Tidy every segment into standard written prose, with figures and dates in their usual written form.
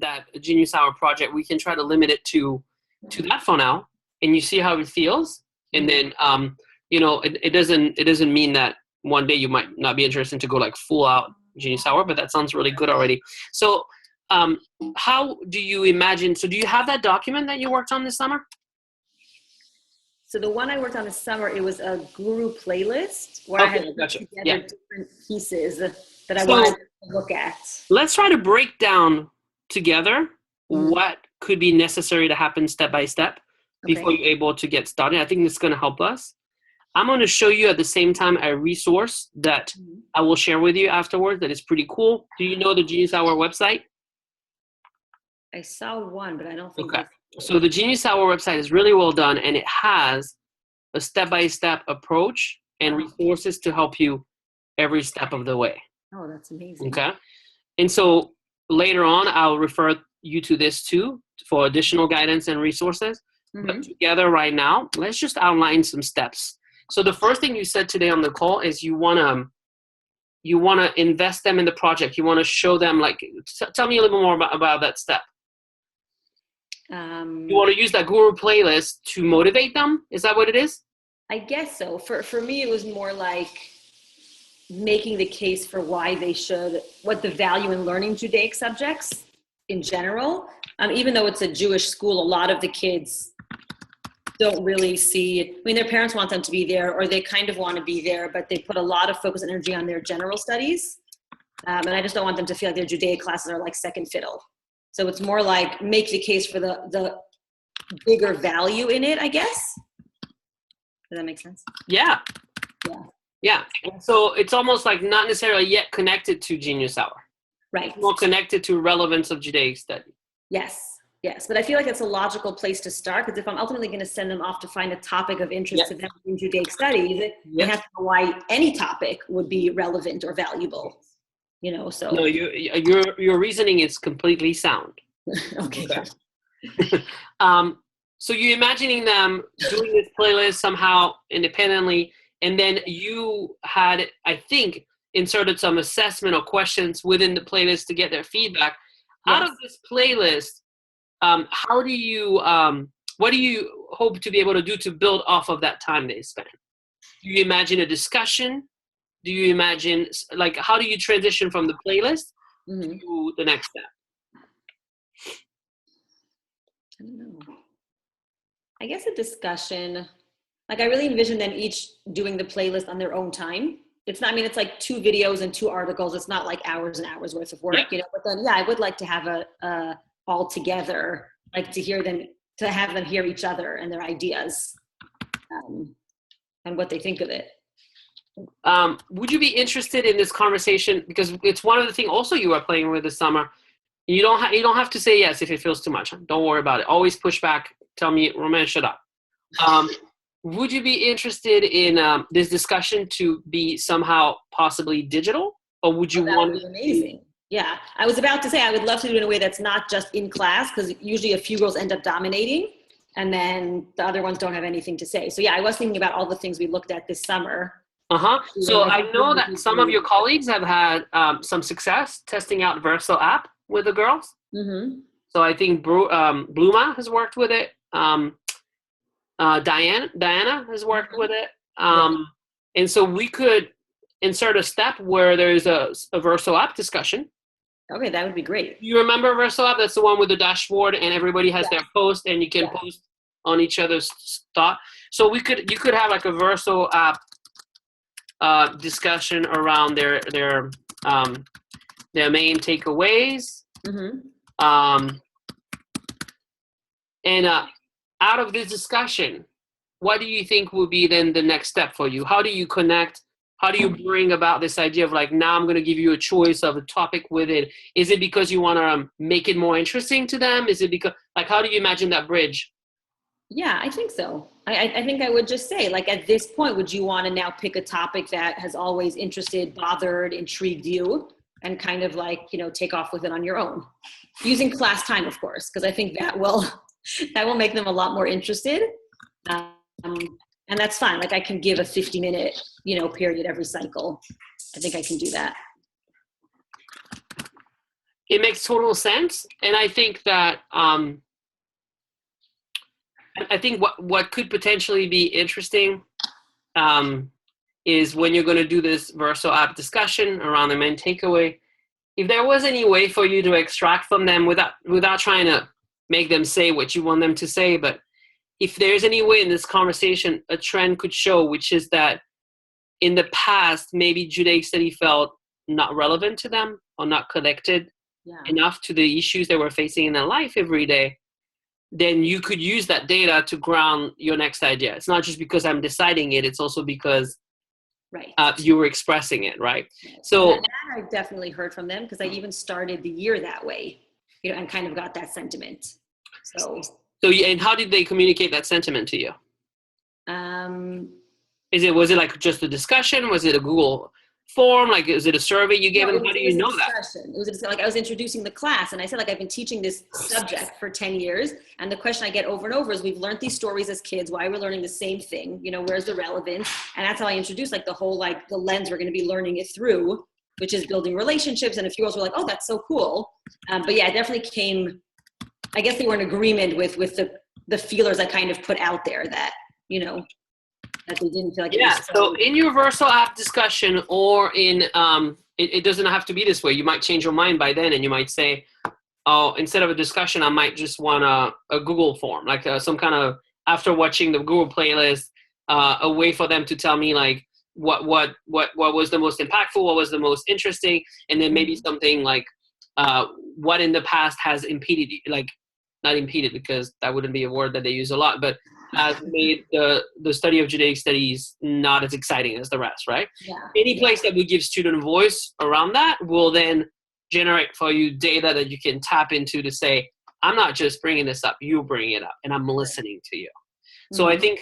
that Genius Hour project, we can try to limit it to that for now, and you see how it feels, and then it doesn't mean that one day you might not be interested to go like full out Genius Hour, but that sounds really good already. So how do you imagine? So do you have that document that you worked on this summer? So the one I worked on this summer, it was a guru playlist where I had put together different pieces that I wanted to look at. Let's try to break down together what could be necessary to happen step by step before you're able to get started. I think this is going to help us. I'm going to show you at the same time a resource that I will share with you afterwards that is pretty cool. Do you know the Genius Hour website? I saw one, but I don't think. Okay. So the Genius Hour website is really well done, and it has a step-by-step approach and resources to help you every step of the way. Oh, that's amazing. Okay. And so later on, I'll refer you to this too for additional guidance and resources. But together right now, let's just outline some steps. So the first thing you said today on the call is you want to invest them in the project. You want to show them, like, tell me a little more about that step. You want to use that guru playlist to motivate them? Is that what it is? I guess so. For me, it was more like making the case for why they should, what the value in learning Judaic subjects in general. Even though it's a Jewish school, a lot of the kids don't really see, their parents want them to be there, or they kind of want to be there, but they put a lot of focus and energy on their general studies. And I just don't want them to feel like their Judaic classes are like second fiddle. So it's more like make the case for the bigger value in it, I guess. Does that make sense? Yeah. And so it's almost like not necessarily yet connected to Genius Hour. Right. It's more connected to relevance of Judaic study. Yes. But I feel like it's a logical place to start, because if I'm ultimately going to send them off to find a topic of interest to them in Judaic studies, they have to know why any topic would be relevant or valuable. So no, your reasoning is completely sound. Okay. So you're imagining them doing this playlist somehow independently, and then you had, I think, inserted some assessment or questions within the playlist to get their feedback. Out of this playlist, how do you what do you hope to be able to do to build off of that time they spend? Do you imagine a discussion? Do you imagine, like, how do you transition from the playlist to the next step? I don't know. I guess a discussion. Like, I really envision them each doing the playlist on their own time. It's not, it's like 2 videos and 2 articles. It's not like hours and hours worth of work, But then, I would like to have a all together, like to have them hear each other and their ideas, and what they think of it. Would you be interested in this conversation? Because it's one of the things also you are playing with this summer. You don't have to say yes if it feels too much. Don't worry about it. Always push back. Tell me, Romain, shut up. Would you be interested in this discussion to be somehow possibly digital, or would you want? That would be amazing. Yeah, I was about to say I would love to do it in a way that's not just in class, because usually a few girls end up dominating, and then the other ones don't have anything to say. So I was thinking about all the things we looked at this summer. So I know that some of your colleagues have had some success testing out Verso app with the girls. So I think Bluma has worked with it. Diana has worked with it. And so we could insert a step where there's a Verso app discussion. Okay, that would be great. You remember Verso app? That's the one with the dashboard and everybody has their post, and you can post on each other's thought. So you could have like a Verso app discussion around their main takeaways. And out of this discussion, what do you think will be then the next step for you? How do you connect? How do you bring about this idea of like, now I'm going to give you a choice of a topic with it? Is it because you want to make it more interesting to them? Is it because, like, how do you imagine that bridge? Yeah, I think so. I think I would just say, like, at this point, would you want to now pick a topic that has always interested, bothered, intrigued you, and kind of like, take off with it on your own? Using class time, of course, because I think that will make them a lot more interested. And that's fine. Like, I can give a 50-minute, period every cycle. I think I can do that. It makes total sense. And I think that, I think what could potentially be interesting is when you're going to do this Verso app discussion around the main takeaway, if there was any way for you to extract from them without trying to make them say what you want them to say, but if there's any way in this conversation a trend could show, which is that in the past, maybe Judaic study felt not relevant to them or not connected enough to the issues they were facing in their life every day, then you could use that data to ground your next idea. It's not just because I'm deciding it, it's also because you were expressing it, right? So that I've definitely heard from them, because I even started the year that way, and kind of got that sentiment. So and how did they communicate that sentiment to you? Was it like just a discussion? Was it a Google form? Like, is it a survey you gave them? How do you know that? It was like I was introducing the class, and I said, like, I've been teaching this subject for 10 years, and the question I get over and over is, we've learned these stories as kids. Why are we learning the same thing? Where's the relevance? And that's how I introduced, like, the whole, like, the lens we're going to be learning it through, which is building relationships. And a few girls were like, oh, that's so cool. But yeah, it definitely came, I guess they were in agreement with the feelers I kind of put out there that, that they didn't feel like it was so in your Verso app discussion, or in it doesn't have to be this way. You might change your mind by then, and you might say, oh, instead of a discussion, I might just want a Google form, like some kind of, after watching the Google playlist, a way for them to tell me, like, what was the most impactful, what was the most interesting, and then maybe something like what in the past has impeded, like, not impeded because that wouldn't be a word that they use a lot, but has made the study of Judaic studies not as exciting as the rest, right? Yeah. Any place that would give student a voice around that will then generate for you data that you can tap into to say, I'm not just bringing this up, you bring it up, and I'm listening to you. So I think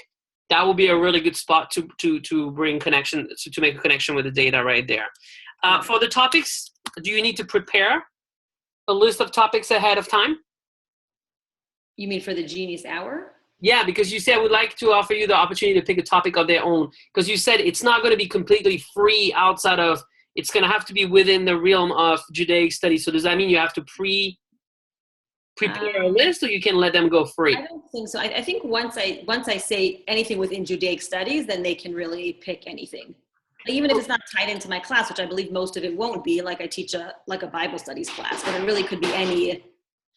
that will be a really good spot to bring connection, to make a connection with the data right there. For the topics, do you need to prepare a list of topics ahead of time? You mean for the Genius Hour? Yeah, because you said I would like to offer you the opportunity to pick a topic of their own. Because you said it's not going to be completely free outside of, it's going to have to be within the realm of Judaic studies. So does that mean you have to prepare a list, or you can let them go free? I don't think so. I think once I say anything within Judaic studies, then they can really pick anything. Even if it's not tied into my class, which I believe most of it won't be. Like, I teach a Bible studies class, but it really could be any.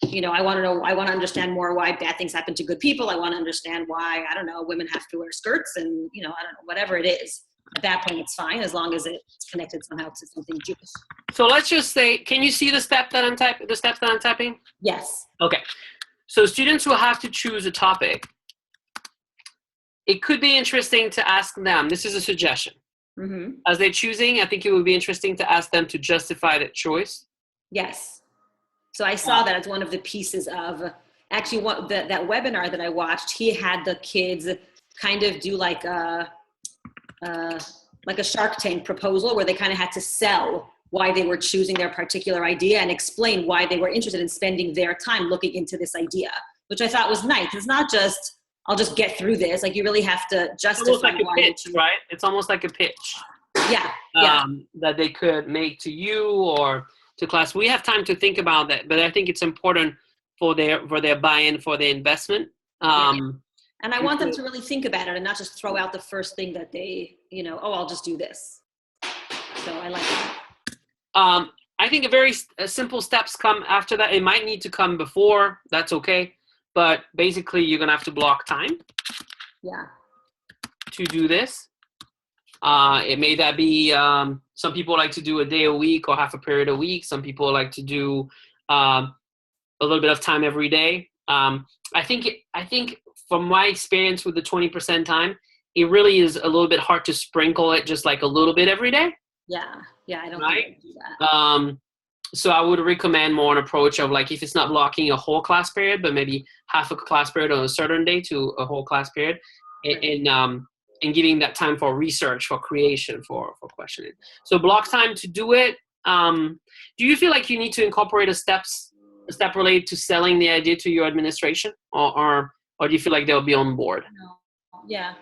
I want to understand more why bad things happen to good people. I want to understand why, I don't know, women have to wear skirts, and, I don't know, whatever it is. At that point, it's fine, as long as it's connected somehow to something Jewish. So let's just say, can you see the steps that I'm typing? Yes. Okay. So students will have to choose a topic. It could be interesting to ask them, this is a suggestion. Mm-hmm. As they're choosing, I think it would be interesting to ask them to justify that choice. Yes. So I saw that as one of the pieces of, actually, that webinar that I watched. He had the kids kind of do like a Shark Tank proposal, where they kind of had to sell why they were choosing their particular idea and explain why they were interested in spending their time looking into this idea, which I thought was nice. It's not just, I'll just get through this. Like, you really have to justify. It's almost like a pitch, right? It's almost like a pitch. Yeah. That they could make to you or to class. We have time to think about that, but I think it's important for their buy-in, for their investment. And I want them to really think about it and not just throw out the first thing that they, I'll just do this. So I like that. I think a simple steps come after that. It might need to come before. That's okay. But basically, you're going to have to block time. Yeah. To do this. It may that be, some people like to do a day a week or half a period a week. Some people like to do a little bit of time every day. I think from my experience with the 20% time, it really is a little bit hard to sprinkle it just like a little bit every day. Yeah, I don't think I can do that. So I would recommend more an approach of, like, if it's not blocking a whole class period, but maybe half a class period on a certain day to a whole class period, and giving that time for research, for creation, for questioning. So block time to do it. Do you feel like you need to incorporate a step related to selling the idea to your administration, or do you feel like they'll be on board? No. Yeah.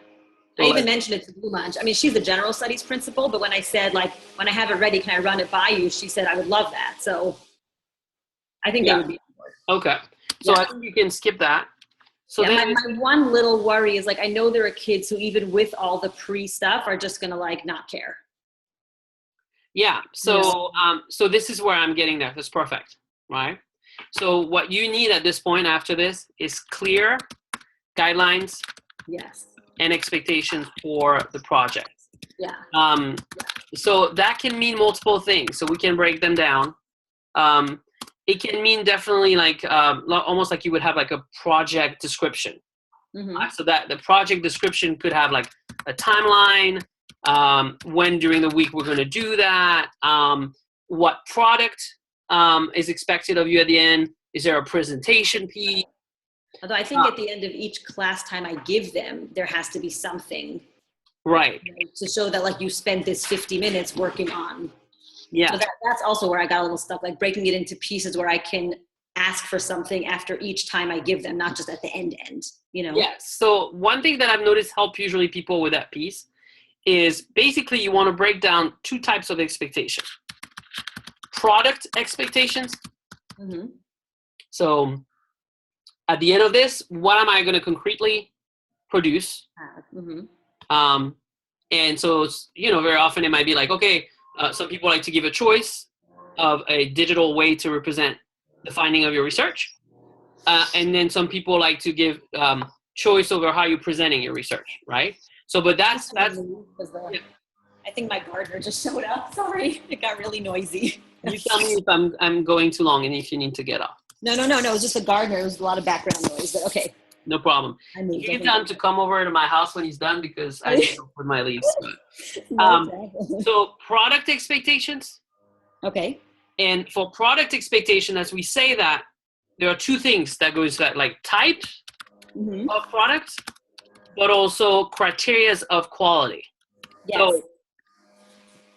I even mentioned it to Blue Munch. I mean, she's the general studies principal, but when I said, like, when I have it ready, can I run it by you? She said, I would love that. So I think they would be on board. Okay. So Yeah. I think you can skip that. So Yeah, then, my one little worry is like, I know there are kids who even with all the pre-stuff are just going to like not care. yeah. So, so this is where I'm getting there. That's perfect, right? So what you need at this point after this is clear guidelines Yes. and expectations for the project. Yeah. So that can mean multiple things. So we can break them down. It can mean definitely like almost like you would have like a project description. So that the project description could have like a timeline, when during the week we're going to do that, what product is expected of you at the end. Is there a presentation piece? Although I think at the end of each class time I give them, there has to be something. Right. To show that like you spent this 50 minutes working on. Yeah. So that's also where I got a little stuck, like breaking it into pieces where I can ask for something after each time I give them, not just at the end, you know? Yes. So one thing that I've noticed help usually people with that piece is basically you want to break down two types of expectation. Product expectations. So at the end of this, what am I going to concretely produce? And so, you know, very often it might be like, okay, some people like to give a choice of a digital way to represent the finding of your research. And then some people like to give choice over how you're presenting your research, right? So, but that's I think my gardener just showed up. Sorry, it got really noisy. You tell me if I'm going too long and if you need to get off. No. It was just a gardener. It was a lot of background noise, but okay. No problem. You can tell him to come over to my house when he's done because I need to put my leaves. So product expectations. Okay. And for product expectation, as we say that, there are two things that goes that like type of product, but also criteria of quality. Yes. So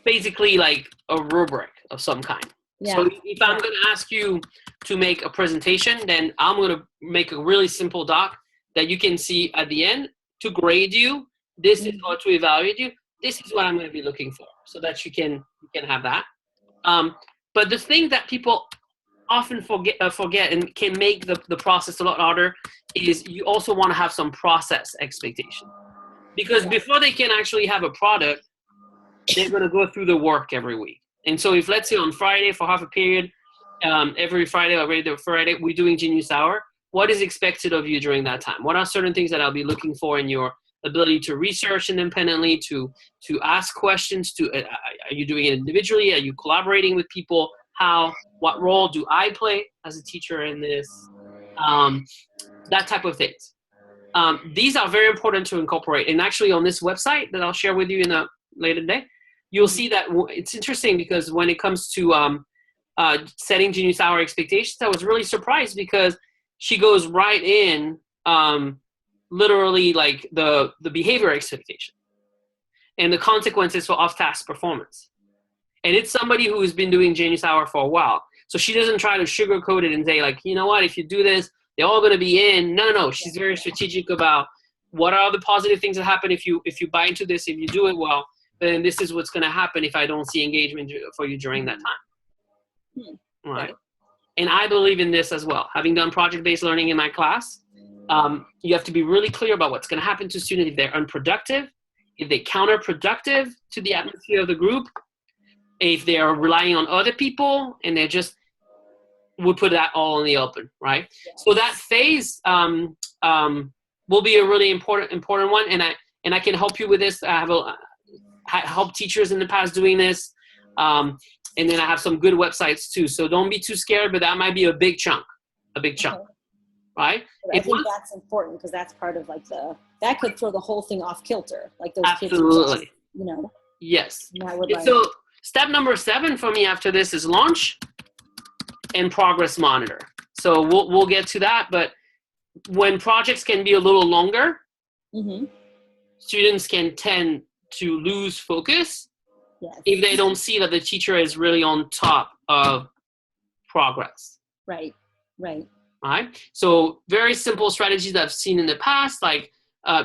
basically like a rubric of some kind. Yeah. So if I'm going to ask you to make a presentation, then I'm going to make a really simple doc that you can see at the end to grade you. This is how to evaluate you. This is what I'm going to be looking for, so that you can have that. But the thing that people often forget and can make the process a lot harder is you also want to have some process expectation. Because before they can actually have a product, they're going to go through the work every week. And so if, let's say on Friday for half a period, every Friday or every Friday, we're doing Genius Hour, what is expected of you during that time? What are certain things that I'll be looking for in your ability to research independently, to ask questions, are you doing it individually? Are you collaborating with people? What role do I play as a teacher in this? That type of things. These are very important to incorporate. And actually on this website that I'll share with you in a later day, you'll see that it's interesting because when it comes to setting Genius Hour expectations, I was really surprised because she goes right in literally like the behavior expectation and the consequences for off-task performance. And it's somebody who has been doing Genius Hour for a while. So she doesn't try to sugarcoat it and say like, you know what, if you do this, they're all going to be in. No. She's very strategic about what are the positive things that happen if you buy into this, if you do it well, then this is what's going to happen if I don't see engagement for you during that time. Right. And I believe in this as well. Having done project-based learning in my class, you have to be really clear about what's going to happen to students if they're unproductive, if they're counterproductive to the atmosphere of the group, if they are relying on other people, and they just would put that all in the open, right? So that phase will be a really important one, and I can help you with this. I have helped teachers in the past doing this, and then I have some good websites too. So don't be too scared, but that might be a big chunk, right? I think that's important because that's part of like that could throw the whole thing off kilter, like those absolutely. Kids, you know. Yes. So step number 7 for me after this is launch and progress monitor. So we'll get to that, but when projects can be a little longer, students can tend to lose focus if they don't see that the teacher is really on top of progress. Right. So very simple strategies that I've seen in the past, like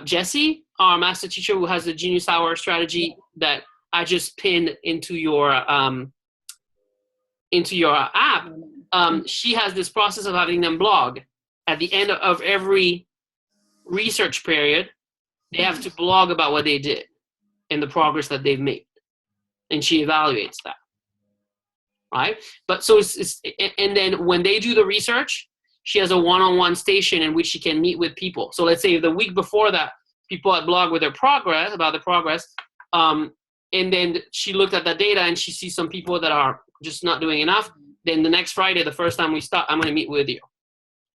Jessie, our master teacher who has the Genius Hour strategy that I just pinned into your app. she has this process of having them blog. At the end of every research period, they have to blog about what they did and the progress that they've made. And she evaluates that, right? But so and then when they do the research, she has a one-on-one station in which she can meet with people. So let's say the week before that, people had blog with their progress, about the progress, and then she looked at that data and she sees some people that are just not doing enough. Then the next Friday, the first time we start, I'm going to meet with you,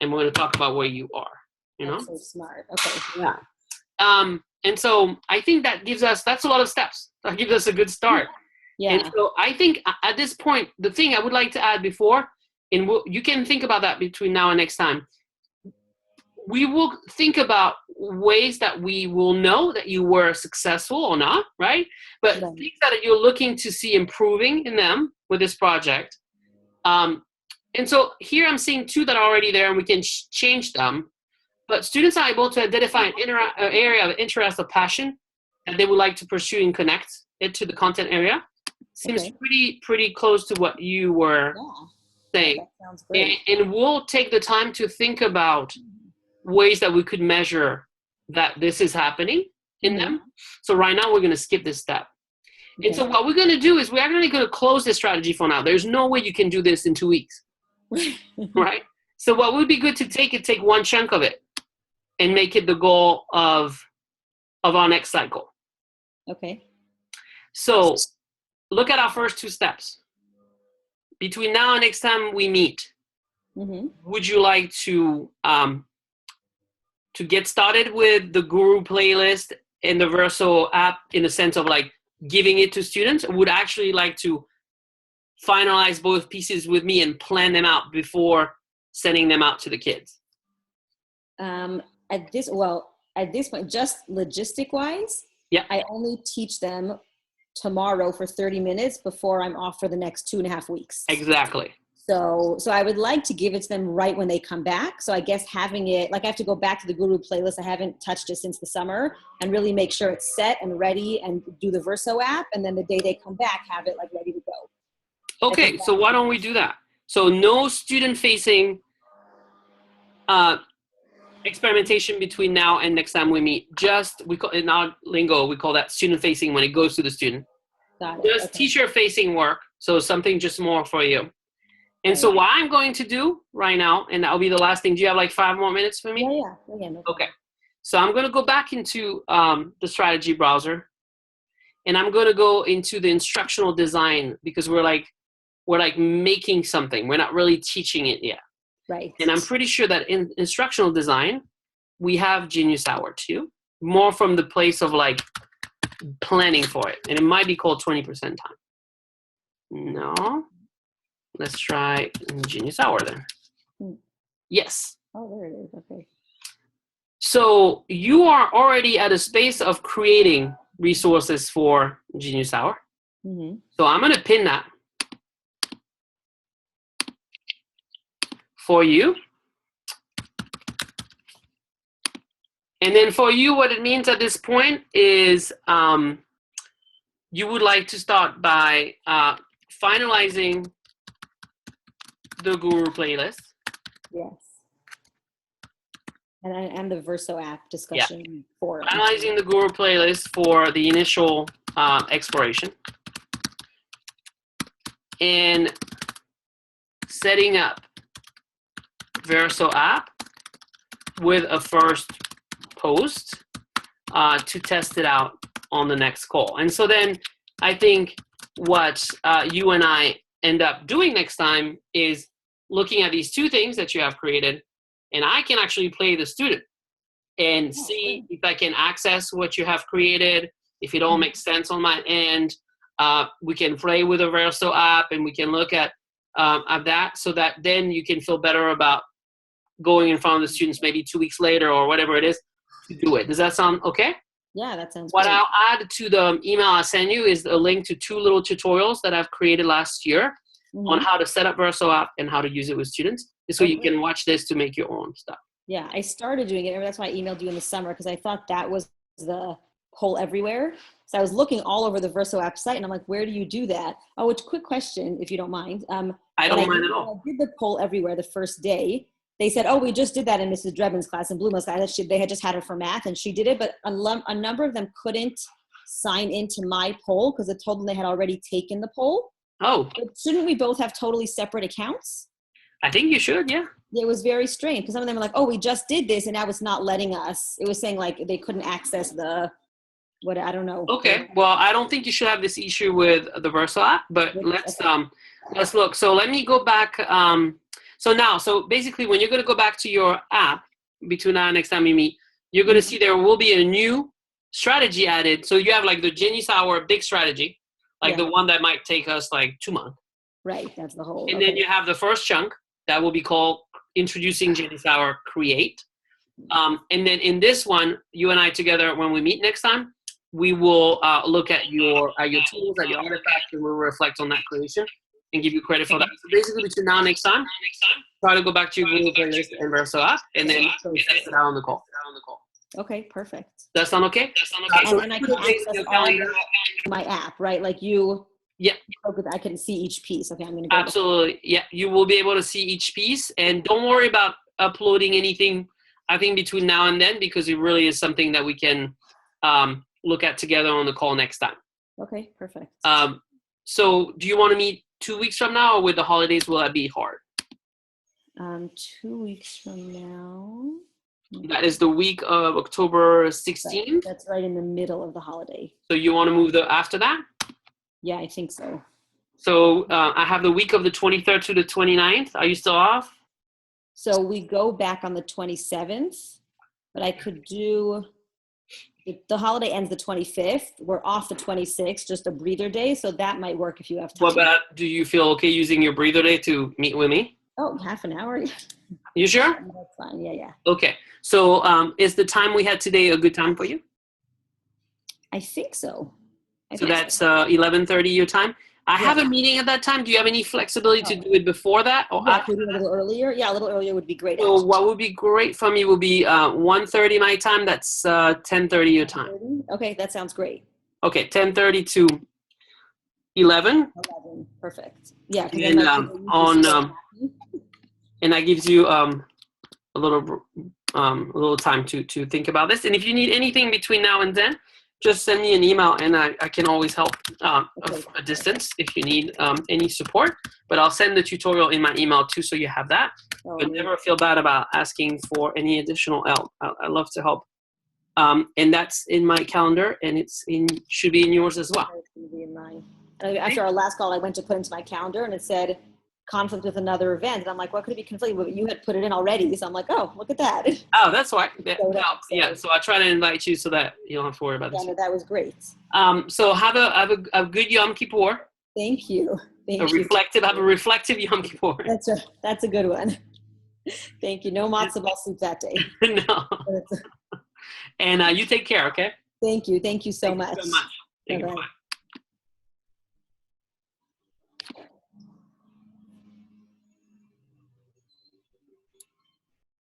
and we're going to talk about where you are. You know, that's so smart. Okay. Yeah. And so I think that's a lot of steps. That gives us a good start. Yeah. And so I think at this point, the thing I would like to add before, and you can think about that between now and next time, we will think about ways that we will know that you were successful or not, right? But things that you're looking to see improving in them with this project. And so here I'm seeing 2 that are already there, and we can change them. But students are able to identify an area of interest or passion that they would like to pursue and connect it to the content area. Seems pretty close to what you were saying. That sounds great. And we'll take the time to think about ways that we could measure that this is happening in them. So right now we're going to skip this step. And so what we're going to do is we're actually going to close this strategy for now. There's no way you can do this in 2 weeks, right? So what would be good to take one chunk of it and make it the goal of our next cycle. Okay. So look at our first 2 steps. Between now and next time we meet, would you like to get started with the Guru playlist and the Verso app in the sense of like giving it to students, or would actually like to finalize both pieces with me and plan them out before sending them out to the kids? At this point, just logistic wise, I only teach them tomorrow for 30 minutes before I'm off for the next 2.5 weeks. Exactly. So I would like to give it to them right when they come back. So I guess having it, like I have to go back to the Guru playlist. I haven't touched it since the summer, and really make sure it's set and ready, and do the Verso app. And then the day they come back, have it like ready to go. Okay. So why don't we do that? So no student facing experimentation between now and next time we meet. Just, we call in our lingo, we call that student facing when it goes to the student. Got it. Just teacher facing work. So something just more for you. And so what I'm going to do right now, and that'll be the last thing. Do you have like 5 more minutes for me? Yeah. No. Okay. So I'm going to go back into the strategy browser, and I'm going to go into the instructional design, because we're like making something. We're not really teaching it yet. Right. And I'm pretty sure that in instructional design, we have Genius Hour too, more from the place of like planning for it. And it might be called 20% time. No. Let's try Genius Hour then. Yes. Oh, there it is. Okay. So you are already at a space of creating resources for Genius Hour. So I'm going to pin that for you. And then for you, what it means at this point is you would like to start by finalizing the Guru playlist. Yes. And the Verso app discussion for finalizing the Guru playlist for the initial exploration, and setting up Verso app with a first post to test it out on the next call. And so then I think what you and I end up doing next time is looking at these 2 things that you have created, and I can actually play the student and see if I can access what you have created, if it all makes sense on my end. We can play with the Verso app, and we can look at that, so that then you can feel better about going in front of the students maybe 2 weeks later or whatever it is to do it. Does that sound okay? Yeah, that sounds What great. I'll add to the email I'll send you is a link to 2 little tutorials that I've created last year on how to set up Verso app and how to use it with students, so you can watch this to make your own stuff. Yeah, I started doing it. That's why I emailed you in the summer, because I thought that was the poll everywhere. So I was looking all over the Verso app site, and I'm like, where do you do that? Oh, it's a quick question, if you don't mind. I don't mind at all. I did the poll everywhere the first day. They said, oh, we just did that in Mrs. Drebin's class and Bluma's class. They had just had her for math, and she did it, but a number of them couldn't sign into my poll because it told them they had already taken the poll. Oh. But shouldn't we both have totally separate accounts? I think you should, yeah. It was very strange because some of them were like, oh, we just did this, and now it's not letting us. It was saying like they couldn't access the, what, I don't know. Okay, well, I don't think you should have this issue with the Verso app, but let's look. So let me go back. So basically when you're going to go back to your app between now and next time we meet, you're going to see there will be a new strategy added. So you have like the Jenny Sauer big strategy, like the one that might take us like 2 months. Right, that's the whole. And then you have the first chunk that will be called Introducing Jenny Sauer Create. And then in this one, you and I together, when we meet next time, we will look at your tools, at your artifacts, and we'll reflect on that creation and give you credit for that. So basically, between now and next time, try to go back to your Google playlist and Verso app, and then test it out on the call. Okay, perfect. That sound okay? And I can access all my app, right? Like you. Yeah. I can see each piece. Okay, I'm going to go. Absolutely. Yeah, you will be able to see each piece, and don't worry about uploading anything, I think, between now and then, because it really is something that we can look at together on the call next time. Okay, perfect. So do you want to meet 2 weeks from now, or with the holidays, will that be hard? 2 weeks from now. That is the week of October 16th. Right. That's right in the middle of the holiday. So you want to move after that? Yeah, I think so. So I have the week of the 23rd to the 29th. Are you still off? So we go back on the 27th, but I could do, the holiday ends the 25th. We're off the 26th, just a breather day. So that might work if you have time. What about, do you feel okay using your breather day to meet with me? Oh, half an hour. You sure? That's fine. Yeah. Okay. So is the time we had today a good time for you? I think so. So that's 11:30 your time. I have a meeting at that time. Do you have any flexibility to do it before that or after? A little earlier? Yeah, a little earlier would be great. So what would be great for me would be 1:30 my time. That's 10:30 your time. Okay, that sounds great. Okay, 10:30 to 11. 11, perfect. Yeah. And and that gives you a little time to think about this. And if you need anything between now and then, just send me an email, and I can always help a distance if you need any support. But I'll send the tutorial in my email too, so you have that. But never feel bad about asking for any additional help. I love to help. And that's in my calendar, and should be in yours as well. It's going to be in mine. After our last call, I went to put into my calendar, and it said conflict with another event, and I'm like, what could it be conflicting with? You had put it in already, so I'm like, oh, look at that. Oh, that's why. So I try to invite you so that you don't have to worry about this. No, that was great. So have a good Yom Kippur. Thank you. Have a reflective Yom Kippur. That's a good one. Thank you. No matzo ball soup that day. No. And you take care, okay? Thank you. Thank you so much. Thank you. Bye.